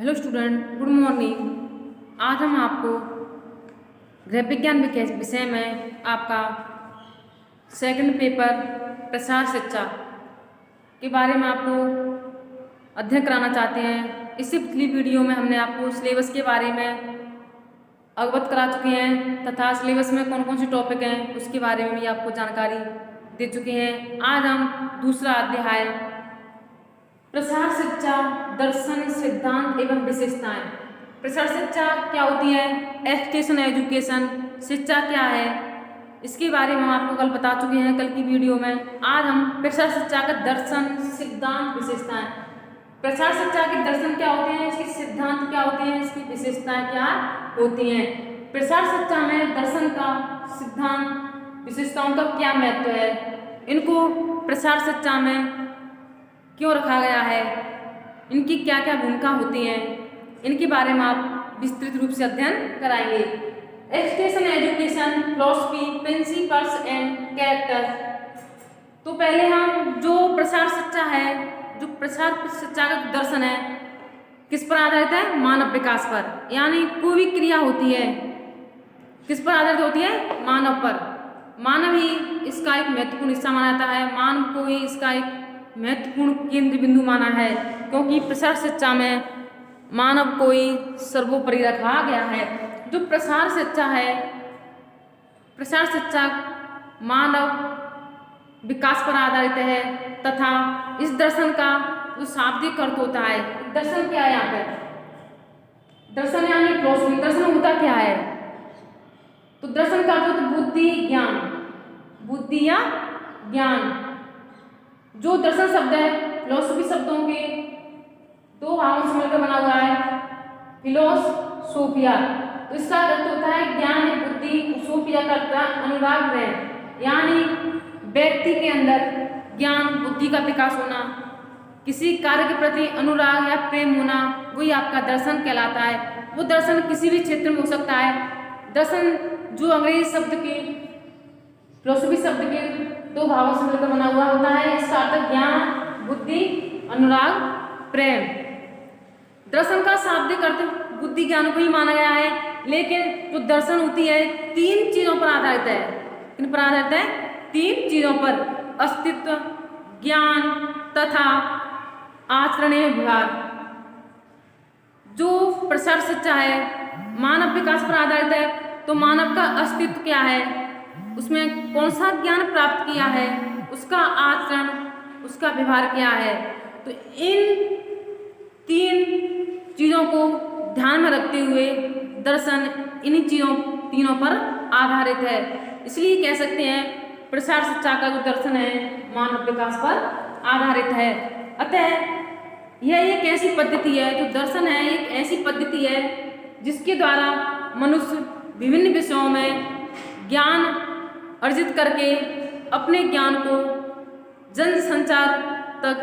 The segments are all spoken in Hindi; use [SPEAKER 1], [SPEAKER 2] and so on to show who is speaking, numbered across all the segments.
[SPEAKER 1] Hello student, good morning. आज हम आपको गृह विज्ञान विषय में आपका सेकंड पेपर प्रसार शिक्षा के बारे में आपको अध्ययन कराना चाहते हैं। इससे पिछली वीडियो में हमने आपको सिलेबस के बारे में अवगत करा चुके हैं तथा सिलेबस में कौन कौन से टॉपिक हैं उसके बारे में भी आपको जानकारी दे चुके हैं। आज हम दूसरा अध्याय प्रसार शिक्षा दर्शन सिद्धांत एवं विशेषताएं। प्रसार शिक्षा क्या होती है, एक्सटेंशन एजुकेशन शिक्षा क्या है, इसके बारे में हम आपको कल बता चुके हैं कल की वीडियो में। आज हम प्रसार शिक्षा का दर्शन सिद्धांत विशेषताएं। प्रसार शिक्षा के दर्शन क्या होते हैं, इसके सिद्धांत क्या होते हैं, इसकी विशेषताएं क्या होती हैं। प्रसार शिक्षा में दर्शन का सिद्धांत विशेषताओं का क्या महत्व है, इनको प्रसार शिक्षा में क्यों रखा गया है, इनकी क्या क्या भूमिका होती है, इनके बारे में आप विस्तृत रूप से अध्ययन कराएंगे। Extension education philosophy principles and character. तो पहले हम जो प्रसार शिक्षा है, जो प्रसार शिक्षा का दर्शन है, किस पर आधारित है, मानव विकास पर। यानी कोई भी क्रिया होती है किस पर आधारित होती है, मानव पर। मानव ही इसका एक महत्वपूर्ण हिस्सा माना जाता है, मानव को ही इसका एक महत्वपूर्ण केंद्र बिंदु माना है, क्योंकि प्रसार शिक्षा में मानव को ही सर्वोपरि रखा गया है। जो प्रसार शिक्षा है, प्रसार शिक्षा मानव विकास पर आधारित है तथा इस दर्शन का जो शाब्दिक अर्थ होता है, दर्शन क्या है यहाँ पर, दर्शन यानी फिलॉसफी। दर्शन होता क्या है, तो दर्शन का अर्थ बुद्धि ज्ञान, बुद्धि या ज्ञान। जो दर्शन शब्द है फिलोसफी शब्दों के दो भागों से मिलकर बना हुआ है, फिलोसोफिया। तो इसका अर्थ होता है ज्ञान या बुद्धि, सोफिया का अर्थ अनुराग है, यानी व्यक्ति के अंदर ज्ञान बुद्धि का विकास होना, किसी कार्य के प्रति अनुराग या प्रेम होना, वही आपका दर्शन कहलाता है। वो दर्शन किसी भी क्षेत्र में हो सकता है। दर्शन जो अंग्रेजी शब्द के फिलोसफी शब्द के दो भावों से मिलकर बना हुआ होता है। इसका अर्थ ज्ञान बुद्धि अनुराग प्रेम। दर्शन का शाब्दिक अर्थ बुद्धि ज्ञान को ही माना गया है, लेकिन जो दर्शन होती है तीन चीजों पर आधारित है। किन पर आधारित है, तीन चीजों पर, अस्तित्व, ज्ञान तथा आचरणीय विभाग। जो प्रसार शिक्षा है मानव विकास पर आधारित है, तो मानव का अस्तित्व क्या है, उसमें कौन सा ज्ञान प्राप्त किया है, उसका आचरण, उसका व्यवहार क्या है। तो इन तीन चीज़ों को ध्यान में रखते हुए दर्शन इन्हीं चीज़ों तीनों पर आधारित है। इसलिए कह सकते हैं प्रसार शिक्षा का जो दर्शन है मानव विकास पर आधारित है। अतः यह एक ऐसी पद्धति है, जो दर्शन है एक ऐसी पद्धति है जिसके द्वारा मनुष्य विभिन्न विषयों में ज्ञान अर्जित करके अपने ज्ञान को जन संचार तक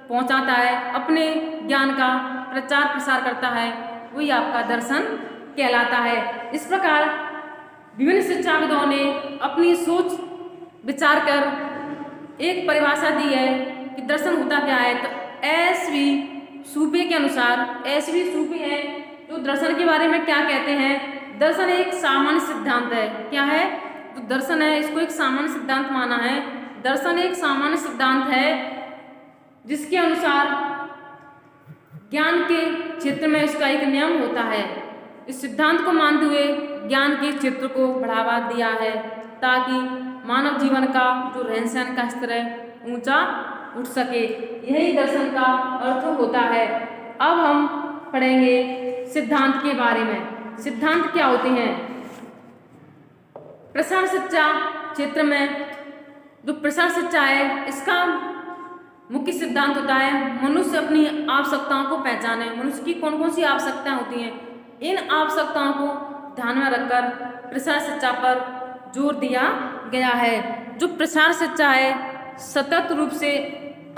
[SPEAKER 1] पहुंचाता है, अपने ज्ञान का प्रचार प्रसार करता है, वही आपका दर्शन कहलाता है। इस प्रकार विभिन्न शिक्षाविदों ने अपनी सोच विचार कर एक परिभाषा दी है कि दर्शन होता क्या है। तो एसवी सूपे के अनुसार, एसवी सूपे है जो दर्शन के बारे में क्या कहते हैं, दर्शन एक सामान्य सिद्धांत है। क्या है, तो दर्शन है, इसको एक सामान्य सिद्धांत माना है। दर्शन एक सामान्य सिद्धांत है जिसके अनुसार ज्ञान के क्षेत्र में इसका एक नियम होता है। इस सिद्धांत को मानते हुए ज्ञान के क्षेत्र को बढ़ावा दिया है, ताकि मानव जीवन का जो रहन सहन का स्तर है ऊंचा उठ सके। यही दर्शन का अर्थ होता है। अब हम पढ़ेंगे सिद्धांत के बारे में। सिद्धांत क्या होते हैं। प्रसार शिक्षा क्षेत्र में जो प्रसार शिक्षा है, इसका मुख्य सिद्धांत होता है मनुष्य अपनी आवश्यकताओं को पहचाने। मनुष्य की कौन कौन सी आवश्यकताएं होती हैं, इन आवश्यकताओं को ध्यान में रखकर प्रसार शिक्षा पर जोर दिया गया है। जो प्रसार शिक्षा है सतत रूप से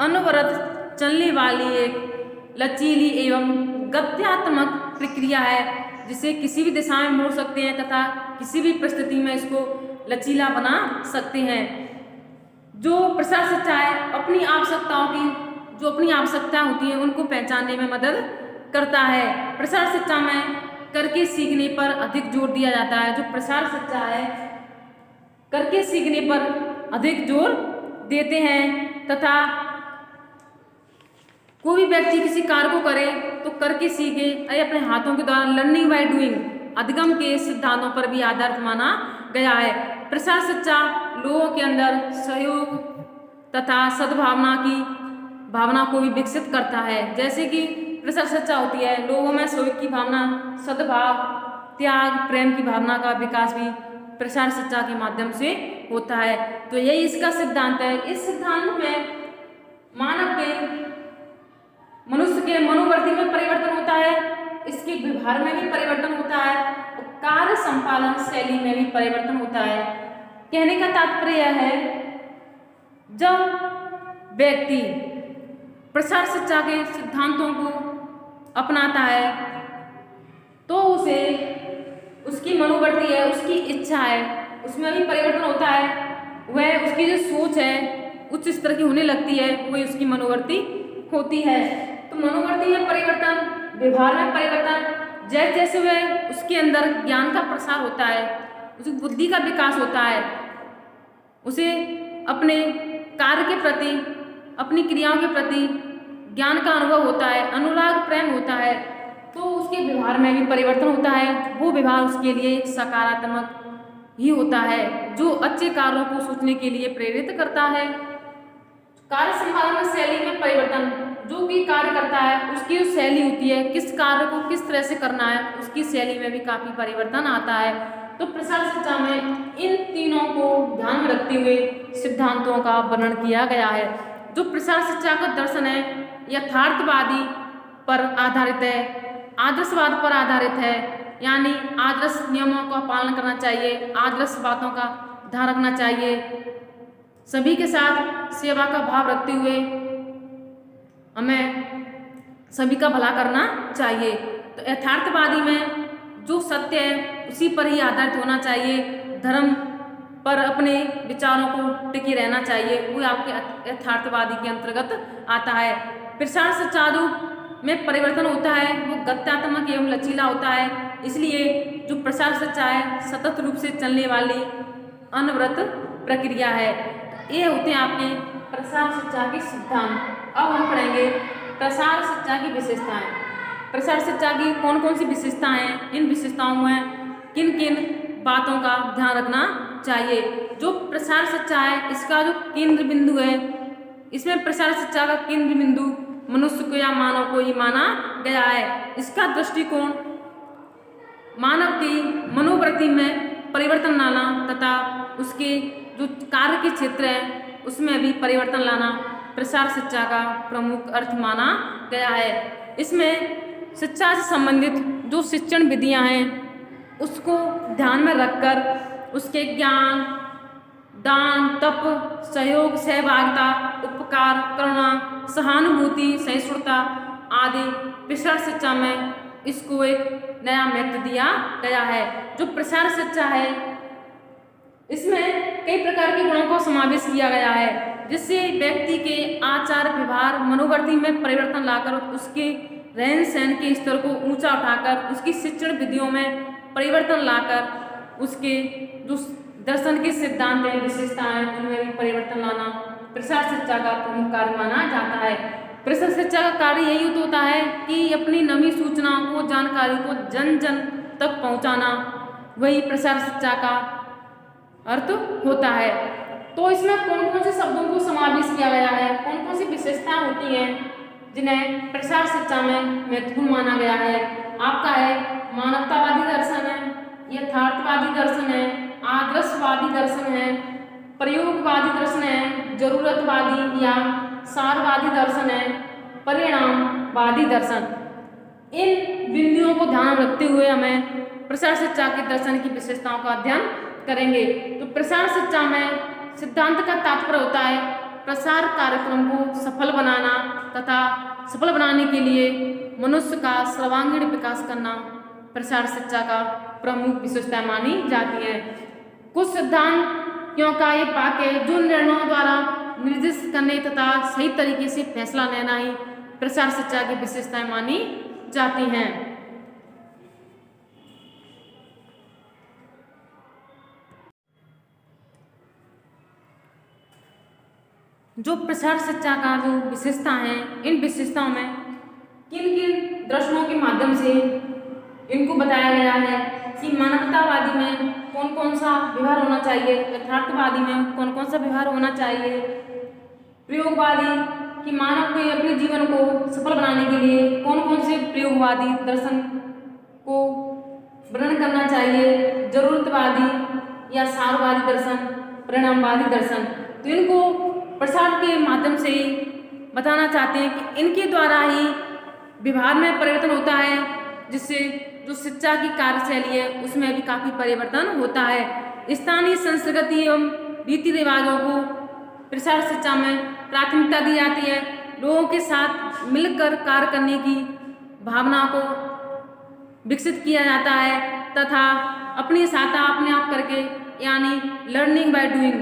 [SPEAKER 1] अनवरत चलने वाली एक लचीली एवं गत्यात्मक प्रक्रिया है, जिसे किसी भी दिशा में मोड़ सकते हैं तथा किसी भी परिस्थिति में इसको लचीला बना सकते हैं। जो प्रसार शिक्षा है अपनी आवश्यकताओं की, जो अपनी आवश्यकता होती है उनको पहचानने में मदद करता है। प्रसार शिक्षा में करके सीखने पर अधिक जोर दिया जाता है। जो प्रसार शिक्षा है करके सीखने पर अधिक जोर देते हैं तथा कोई भी व्यक्ति किसी कार्य को करे तो करके सीखे या अपने हाथों के द्वारा लर्निंग बाय डूइंग अधिगम के सिद्धांतों पर भी आधारित माना गया है। प्रसार शिक्षा लोगों के अंदर सहयोग तथा सद्भावना की भावना को भी विकसित करता है। जैसे कि प्रसार शिक्षा होती है लोगों में सहयोग की भावना, सद्भाव, त्याग, प्रेम की भावना का विकास भी प्रसार शिक्षा के माध्यम से होता है। तो यही इसका सिद्धांत है। इस सिद्धांत में मानव के मनुष्य के मनोवृत्ति में परिवर्तन होता है, इसके व्यवहार में भी परिवर्तन होता है और कार्य संपादन शैली में भी परिवर्तन होता है। कहने का तात्पर्य है जब व्यक्ति प्रसार शिक्षा के सिद्धांतों को अपनाता है तो उसे उसकी मनोवृत्ति है, उसकी इच्छा है, उसमें भी परिवर्तन होता है। वह उसकी जो सोच है उच्च स्तर की होने लगती है, वही उसकी मनोवृत्ति होती है। तो मनोवृत्ति में परिवर्तन, व्यवहार में परिवर्तन, जैसे जैसे वह उसके अंदर ज्ञान का प्रसार होता है, उसकी बुद्धि का विकास होता है, उसे अपने कार्य के प्रति, अपनी क्रियाओं के प्रति ज्ञान का अनुभव होता है, अनुराग प्रेम होता है, तो उसके व्यवहार में भी परिवर्तन होता है। वो व्यवहार उसके लिए एक सकारात्मक ही होता है जो अच्छे कार्यों को सोचने के लिए प्रेरित करता है। कार्य संपादन शैली में परिवर्तन, जो भी कार्य करता है उसकी जो शैली होती है, किस कार्य को किस तरह से करना है, उसकी शैली में भी काफी परिवर्तन आता है। तो प्रसार शिक्षा में इन तीनों को ध्यान में रखते हुए सिद्धांतों का वर्णन किया गया है। जो प्रसार शिक्षा का दर्शन है यथार्थवादी पर आधारित है, आदर्शवाद पर आधारित है, यानी आदर्श नियमों का पालन करना चाहिए, आदर्श बातों का ध्यान रखना चाहिए, सभी के साथ सेवा का भाव रखते हुए हमें सभी का भला करना चाहिए। तो यथार्थवादी में जो सत्य है उसी पर ही आधारित होना चाहिए, धर्म पर अपने विचारों को टिके रहना चाहिए, वो आपके यथार्थवादी के अंतर्गत आता है। प्रसार शिक्षा में परिवर्तन होता है वो गत्यात्मक एवं लचीला होता है, इसलिए जो प्रसार शिक्षा है सतत रूप से चलने वाली अनवरत प्रक्रिया है। ये होते हैं आपके प्रसार शिक्षा के सिद्धांत। अब हम पढ़ेंगे प्रसार शिक्षा की विशेषताएं। प्रसार शिक्षा की कौन कौन सी विशेषताएं हैं, इन विशेषताओं में किन किन बातों का ध्यान रखना चाहिए। जो प्रसार शिक्षा है इसका जो केंद्र बिंदु है, इसमें प्रसार शिक्षा का केंद्र बिंदु मनुष्य को या मानव को ही माना गया है। इसका दृष्टिकोण मानव की मनोवृत्ति में परिवर्तन लाना तथा उसके जो कार्य के क्षेत्र है उसमें भी परिवर्तन लाना प्रसार शिक्षा का प्रमुख अर्थ माना गया है। इसमें शिक्षा से संबंधित जो शिक्षण विधियां हैं उसको ध्यान में रखकर उसके ज्ञान, दान, तप, सहयोग, सहभागिता, उपकार, करुणा, सहानुभूति, सहिष्णुता आदि प्रसार शिक्षा में इसको एक नया महत्व दिया गया है। जो प्रसार शिक्षा है इसमें कई प्रकार के गुणों का समावेश किया गया है जिससे व्यक्ति के आचार व्यवहार मनोवृत्ति में परिवर्तन लाकर उसके रहन सहन के स्तर को ऊंचा उठाकर उसकी शिक्षण विधियों में परिवर्तन लाकर उसके जो दर्शन के सिद्धांत हैं, विशेषताएं, उनमें भी परिवर्तन लाना प्रसार शिक्षा का प्रमुख कार्य माना जाता है। प्रसार शिक्षा का कार्य यही होता है कि अपनी नवी सूचनाओं को, जानकारी को जन जन तक पहुंचाना, वही प्रसार शिक्षा का अर्थ होता है। तो इसमें कौन कौन से शब्दों को समावेश किया गया है, कौन कौन सी विशेषताएं होती हैं जिन्हें प्रसार शिक्षा में महत्वपूर्ण माना गया है। आपका है मानवतावादी दर्शन है, यथार्थवादी दर्शन है, आदर्शवादी दर्शन है, प्रयोगवादी दर्शन है, जरूरतवादी या सारवादी दर्शन है, परिणामवादी दर्शन। इन बिंदुओं को ध्यान रखते हुए हमें प्रसार शिक्षा के दर्शन की विशेषताओं का अध्ययन करेंगे। तो प्रसार शिक्षा में सिद्धांत का तात्पर्य होता है प्रसार कार्यक्रम को सफल बनाना तथा सफल बनाने के लिए मनुष्य का सर्वांगीण विकास करना प्रसार शिक्षा का प्रमुख विशेषता मानी जाती है। कुछ सिद्धांतों का ये वाक्य जो निर्णयों द्वारा निर्देशित करने तथा सही तरीके से फैसला लेना ही प्रसार शिक्षा की विशेषताएं मानी चाहती हैं। जो प्रसार शिक्षा का जो विशेषता है, इन विशेषताओं में किन किन दर्शनों के माध्यम से इनको बताया गया है कि मानवतावादी में कौन कौन सा व्यवहार होना चाहिए, यथार्थवादी में कौन कौन सा व्यवहार होना चाहिए, प्रयोगवादी कि मानव के अपने जीवन को सफल बनाने के लिए कौन कौन से प्रयोगवादी दर्शन को वर्णन करना चाहिए, जरूरतवादी या सारवादी दर्शन, परिणामवादी दर्शन। तो इनको प्रसार के माध्यम से ही बताना चाहते हैं कि इनके द्वारा ही व्यवहार में परिवर्तन होता है, जिससे जो शिक्षा की कार्यशैली है उसमें भी काफ़ी परिवर्तन होता है। स्थानीय संस्कृति एवं रीति रिवाजों को प्रसार शिक्षा में प्राथमिकता दी जाती है। लोगों के साथ मिलकर कार्य करने की भावना को विकसित किया जाता है तथा अपनी सहायता अपने आप करके, यानी लर्निंग बाय डूइंग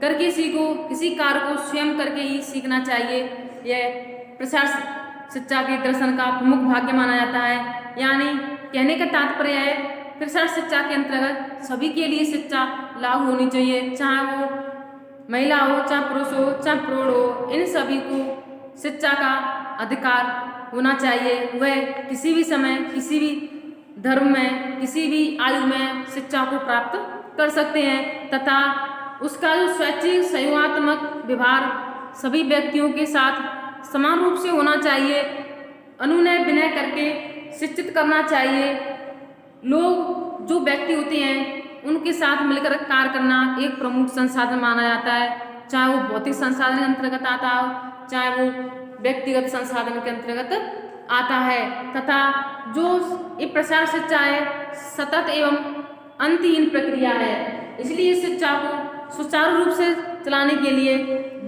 [SPEAKER 1] करके सीखो, किसी कार्य को स्वयं करके ही सीखना चाहिए। यह प्रसार शिक्षा के दर्शन का प्रमुख भाग्य माना जाता है। यानी कहने का तात्पर्य है प्रसार शिक्षा के अंतर्गत सभी के लिए शिक्षा लागू होनी चाहिए, चाहे वो महिला हो, चाहे पुरुष हो, चाहे प्रौढ़ हो, इन सभी को शिक्षा का अधिकार होना चाहिए। वह किसी भी समय, किसी भी धर्म में, किसी भी आयु में शिक्षा को प्राप्त कर सकते हैं तथा उसका जो स्वैच्छिक सहयोगात्मक व्यवहार सभी व्यक्तियों के साथ समान रूप से होना चाहिए। अनुनय विनय करके शिक्षित करना चाहिए। लोग जो व्यक्ति होते हैं उनके साथ मिलकर कार्य करना एक प्रमुख संसाधन माना जाता है, चाहे वो भौतिक संसाधन के अंतर्गत आता हो, चाहे वो व्यक्तिगत संसाधन के अंतर्गत आता है। तथा जो ये प्रसार शिक्षा है सतत एवं अंतहीन प्रक्रिया है, इसलिए इस शिक्षा को सुचारू रूप से चलाने के लिए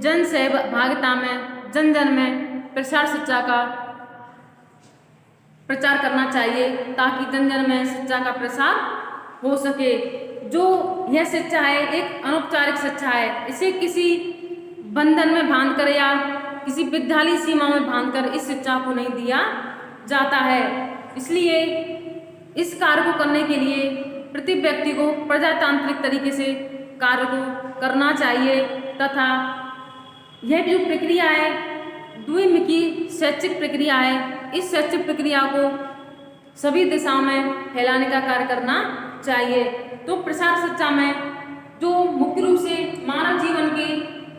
[SPEAKER 1] जन सहभागिता में, जन जन में प्रसार शिक्षा का प्रचार करना चाहिए ताकि जन जन में शिक्षा का प्रसार हो सके। जो यह शिक्षा है एक अनौपचारिक शिक्षा है, इसे किसी बंधन में बांधकर या किसी विद्यालय सीमा में बांधकर इस शिक्षा को नहीं दिया जाता है। इसलिए इस कार्य को करने के लिए प्रति व्यक्ति को प्रजातांत्रिक तरीके से कार्य को करना चाहिए तथा यह जो प्रक्रिया है द्विमुखी शैक्षिक प्रक्रिया है, इस शैक्षिक प्रक्रिया को सभी दिशाओं में फैलाने का कार्य करना चाहिए। तो प्रसार शिक्षा में जो मुख्य रूप से मानव जीवन के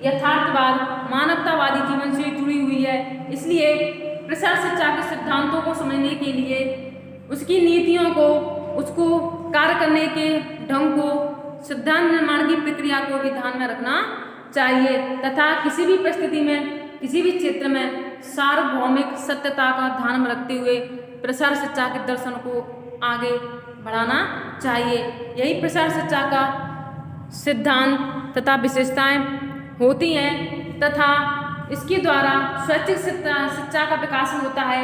[SPEAKER 1] यथार्थवाद, मानवतावादी जीवन से जुड़ी हुई है, इसलिए प्रसार शिक्षा के सिद्धांतों को समझने के लिए उसकी नीतियों को, उसको कार्य करने के ढंग को, सिद्धांत निर्माण की प्रक्रिया को भी ध्यान में रखना चाहिए तथा किसी भी परिस्थिति में, किसी भी क्षेत्र में सार्वभौमिक सत्यता का ध्यान में रखते हुए प्रसार शिक्षा के दर्शन को आगे बढ़ाना चाहिए। यही प्रसार शिक्षा का सिद्धांत तथा विशेषताएं होती हैं तथा इसके द्वारा स्वैच्छिक शिक्षा का विकास होता है।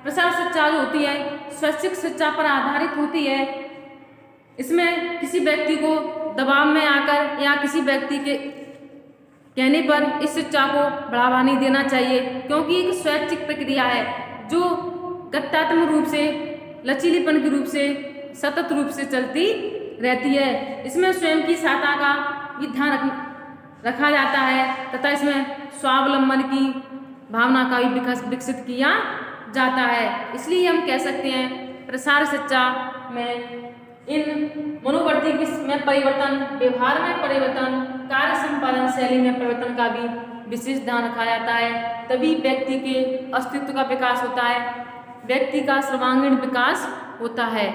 [SPEAKER 1] प्रसार शिक्षा जो होती है स्वैच्छिक शिक्षा पर आधारित होती है। इसमें किसी व्यक्ति को दबाव में आकर या किसी व्यक्ति के कहने पर इस शिक्षा को बढ़ावा नहीं देना चाहिए, क्योंकि एक स्वैच्छिक प्रक्रिया है जो गत्यात्मक रूप से, लचीलेपन के रूप से, सतत रूप से चलती रहती है। इसमें स्वयं की सहायता का भी ध्यान रखा जाता है तथा इसमें स्वावलंबन की भावना का भी विकसित किया जाता है। इसलिए हम कह सकते हैं प्रसार शिक्षा में इन मनोवृत्ति में परिवर्तन, व्यवहार में परिवर्तन, कार्य संपादन शैली में परिवर्तन का भी विशेष ध्यान रखा जाता है। तभी व्यक्ति के अस्तित्व का विकास होता है, व्यक्ति का सर्वांगीण विकास होता है।